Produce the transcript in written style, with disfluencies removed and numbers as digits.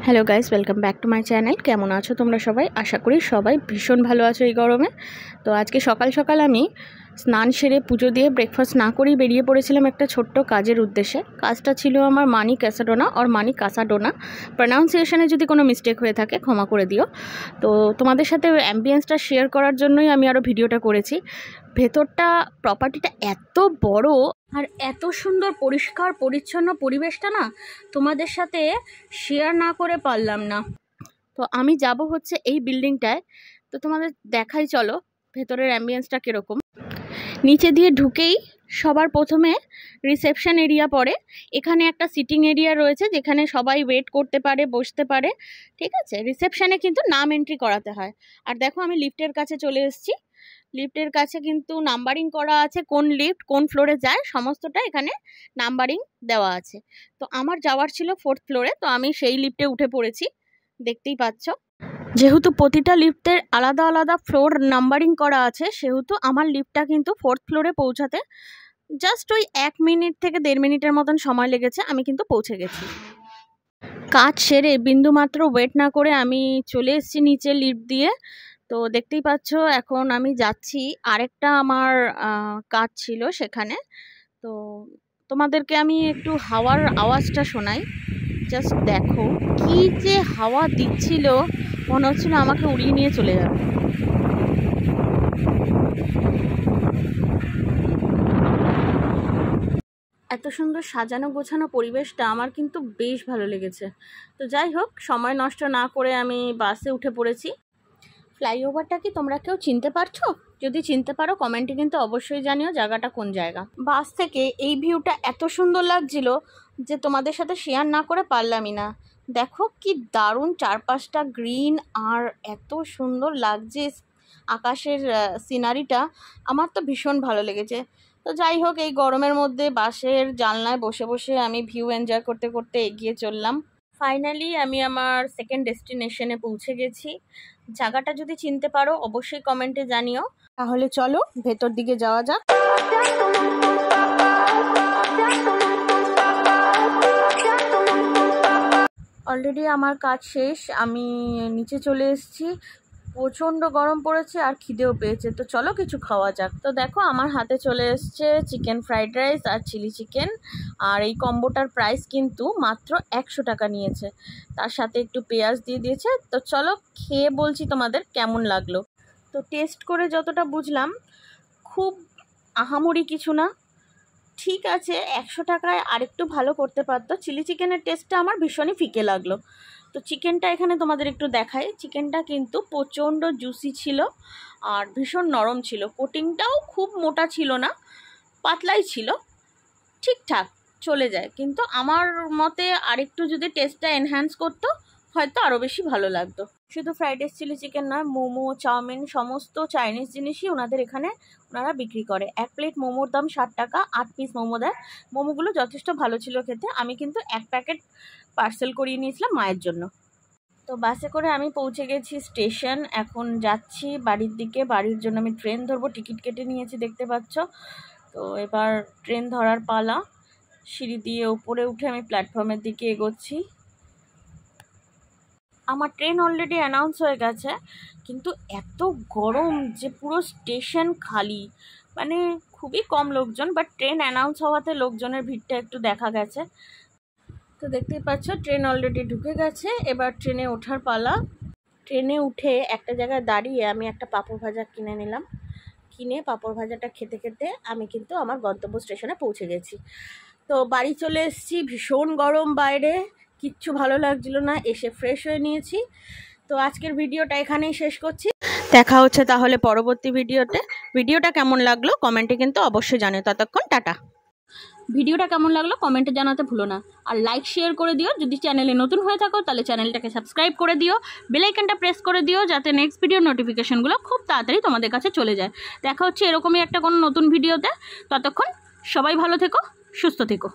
Hello guys, welcome back to my channel. কেমন আছো তোমরা সবাই? আশা করি সবাই ভীষণ ভালো আছো এই গরমে। তো আজকে সকাল সকাল আমি স্নান সেরে পুজো দিয়ে ব্রেকফাস্ট না করেই বেরিয়ে পড়েছিলাম একটা ছোট্ট কাজের উদ্দেশ্যে। কাজটা ছিল আমার মানি ক্যাসাডোনা আর মানি কাসাডোনা। প্রনাউন্সিয়েশনে যদি কোনো মিস্টেক হয়ে থাকে ক্ষমা করে দিও। তো তোমাদের সাথে অ্যাম্বিয়েন্সটা শেয়ার করার জন্যই আমি আরও ভিডিওটা করেছি। ভেতরটা প্রপার্টিটা এত বড় আর এত সুন্দর পরিষ্কার পরিচ্ছন্ন পরিবেশটা না তোমাদের সাথে শেয়ার না করে পারলাম না। তো আমি যাব হচ্ছে এই বিল্ডিংটায়। তো তোমাদের দেখাই, চলো ভেতরের অ্যাম্বিয়েন্সটা কীরকম। নিচে দিয়ে ঢুকেই সবার প্রথমে রিসেপশন এরিয়া পড়ে। এখানে একটা সিটিং এরিয়া রয়েছে যেখানে সবাই ওয়েট করতে পারে, বসতে পারে, ঠিক আছে। রিসেপশনে কিন্তু নাম এন্ট্রি করাতে হয়। আর দেখো আমি লিফটের কাছে চলে এসেছি। লিফটের কাছে কিন্তু নাম্বারিং করা আছে, কোন লিফট কোন ফ্লোরে যায় সমস্তটা এখানে নাম্বারিং দেওয়া আছে। তো আমার যাওয়ার ছিল 4th ফ্লোরে, তো আমি সেই লিফটে উঠে পড়েছি, দেখতেই পাচ্ছ। যেহেতু প্রতিটা লিফটের আলাদা আলাদা ফ্লোর নাম্বারিং করা আছে, সেহেতু আমার লিফটটা কিন্তু 4th ফ্লোরে পৌঁছাতে জাস্ট ওই 1 মিনিট থেকে 1.5 মিনিটের মতন সময় লেগেছে। আমি কিন্তু পৌঁছে গেছি। কাজ সেরে বিন্দুমাত্র ওয়েট না করে আমি চলে এসেছি নিচে লিফট দিয়ে। তো দেখতেই পাচ্ছ এখন আমি যাচ্ছি, আরেকটা আমার কাজ ছিল সেখানে। তো তোমাদেরকে আমি একটু হাওয়ার আওয়াজটা শোনাই। জাস্ট দেখো কি যে হাওয়া দিচ্ছিল, মনে হচ্ছিল আমাকে উড়িয়ে নিয়ে চলে যাবে। এত সুন্দর সাজানো গোছানো পরিবেশটা আমার কিন্তু বেশ ভালো লেগেছে। তো যাই হোক, সময় নষ্ট না করে আমি বাসে উঠে পড়েছি। ফ্লাইওভারটা কি তোমরা কেউ চিনতে পারছো? যদি চিনতে পারো কমেন্টে কিন্তু অবশ্যই জানিও জায়গাটা কোন জায়গা। বাস থেকে এই ভিউটা এত সুন্দর লাগছিল যে তোমাদের সাথে শেয়ার না করে পারলামই না। দেখো কি দারুণ চারপাশটা গ্রিন, আর এত সুন্দর লাগছে আকাশের সিনারিটা। আমার তো ভীষণ ভালো লেগেছে। তো যাই হোক, এই গরমের মধ্যে বাসের জানলায় বসে বসে আমি ভিউ এনজয় করতে করতে এগিয়ে চললাম। ফাইনালি আমি আমার সেকেন্ড ডেস্টিনেশনে পৌঁছে গেছি। জায়গাটা যদি চিনতে পারো অবশ্যই কমেন্টে জানিও। তাহলে চলো ভেতর দিকে যাওয়া যাক। অলরেডি আমার কাজ শেষ, আমি নিচে চলে এসেছি। প্রচণ্ড গরম পড়েছে আর খিদেও পেয়েছে, তো চলো কিছু খাওয়া যাক। তো দেখো আমার হাতে চলে এসছে চিকেন ফ্রাইড রাইস আর চিলি চিকেন। আর এই কম্বোটার প্রাইস কিন্তু মাত্র 100 টাকা নিয়েছে, তার সাথে একটু পেঁয়াজ দিয়ে দিয়েছে। তো চলো খেয়ে বলছি তোমাদের কেমন লাগলো। তো টেস্ট করে যতটা বুঝলাম খুব আহামরি কিছু না, ঠিক আছে। 100 টাকায় আরেকটু ভালো করতে পারতো। চিলি চিকেনের টেস্টটা আমার ভীষণই ফিকে লাগলো। তো চিকেনটা এখানে তোমাদের একটু দেখাই। চিকেনটা কিন্তু প্রচণ্ড জুসি ছিল আর ভীষণ নরম ছিল। কোটিংটাও খুব মোটা ছিল না, পাতলাই ছিল, ঠিকঠাক চলে যায়। কিন্তু আমার মতে আরেকটু যদি টেস্টটা এনহ্যান্স করতো হয়তো আরও বেশি ভালো লাগতো। শুধু ফ্রাইড রাইস চিলি চিকেন নয়, মোমো চাউমিন সমস্ত চাইনিজ জিনিসই ওনাদের এখানে ওনারা বিক্রি করে। 1 প্লেট মোমোর দাম 60 টাকা, 8 পিস মোমো দেয়। মোমোগুলো যথেষ্ট ভালো ছিল খেতে। আমি কিন্তু 1 প্যাকেট পার্সেল করিয়ে নিয়েছিলাম মায়ের জন্য। তো বাসে করে আমি পৌঁছে গেছি স্টেশন। এখন যাচ্ছি বাড়ির দিকে। বাড়ির জন্য আমি ট্রেন ধরবো, টিকিট কেটে নিয়েছি দেখতে পাচ্ছ। তো এবার ট্রেন ধরার পালা। সিঁড়ি দিয়ে উপরে উঠে আমি প্ল্যাটফর্মের দিকে এগোচ্ছি। আমার ট্রেন অলরেডি অ্যানাউন্স হয়ে গেছে, কিন্তু এত গরম যে পুরো স্টেশন খালি, মানে খুবই কম লোকজন। বাট ট্রেন অ্যানাউন্স হওয়াতে লোকজনের ভিড়টা একটু দেখা গেছে। তো দেখতেই পাচ্ছ ট্রেন অলরেডি ঢুকে গেছে, এবার ট্রেনে ওঠার পালা। ট্রেনে উঠে একটা জায়গায় দাঁড়িয়ে আমি একটা পাঁপড় ভাজা কিনে নিলাম। কিনে পাঁপড় ভাজাটা খেতে খেতে আমি কিন্তু আমার গন্তব্য স্টেশনে পৌঁছে গেছি। তো বাড়ি চলে এসেছি, ভীষণ গরম বাইরে, কিচ্ছু ভালো লাগছিল না। এসে ফ্রেশ হয়ে নিয়েছি। তো আজকের ভিডিওটা এখানেই শেষ করছি। দেখা হচ্ছে তাহলে পরবর্তী ভিডিওতে। ভিডিওটা কেমন লাগলো কমেন্টে কিন্তু অবশ্যই জানিও। ততক্ষণ টাটা। ভিডিওটা কেমন লাগলো কমেন্টে জানাতে ভুলো না। আর লাইক শেয়ার করে দিও। যদি চ্যানেলে নতুন হয়ে থাকো তাহলে চ্যানেলটাকে সাবস্ক্রাইব করে দিও, বেল আইকনটা প্রেস করে দিও, যাতে নেক্সট ভিডিওর নোটিফিকেশনগুলো খুব তাড়াতাড়ি তোমাদের কাছে চলে যায়। দেখা হচ্ছে এরকমই একটা কোনো নতুন ভিডিওতে। ততক্ষণ সবাই ভালো থেকো, সুস্থ থেকো।